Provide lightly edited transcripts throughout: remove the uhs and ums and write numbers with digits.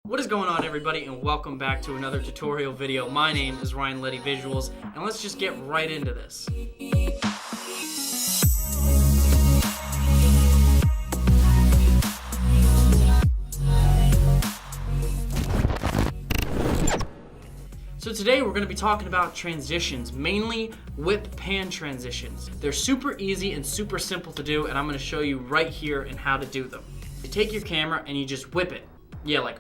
What is going on, everybody, and welcome back to another tutorial video. My name is Ryan Leddy Visuals, and let's just get right into this. So today we're going to be talking about transitions, mainly whip pan transitions. They're super easy and super simple to do, and I'm going to show you right here and how to do them. You take your camera and you just whip it. Yeah, like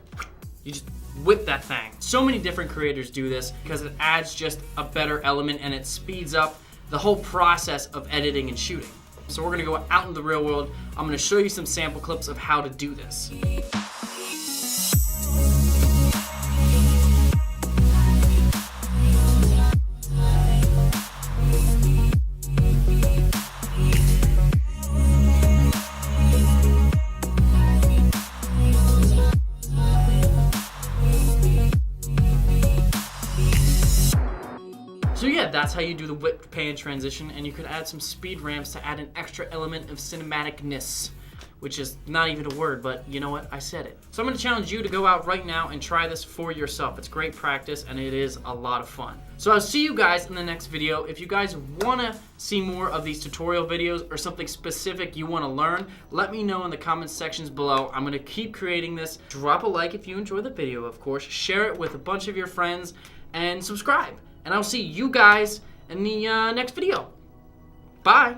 you just whip that thing. So many different creators do this because it adds just a better element and it speeds up the whole process of editing and shooting. So we're going to go out in the real world. I'm going to show you some sample clips of how to do this. So yeah, that's how you do the whip pan transition, and you could add some speed ramps to add an extra element of cinematicness, which is not even a word, but you know what? I said it. So I'm going to challenge you to go out right now and try this for yourself. It's great practice, and it is a lot of fun. So I'll see you guys in the next video. If you guys want to see more of these tutorial videos or something specific you want to learn, let me know in the comments sections below. I'm going to keep creating this. Drop a like if you enjoy the video, of course. Share it with a bunch of your friends, and subscribe. And I'll see you guys in the next video. Bye.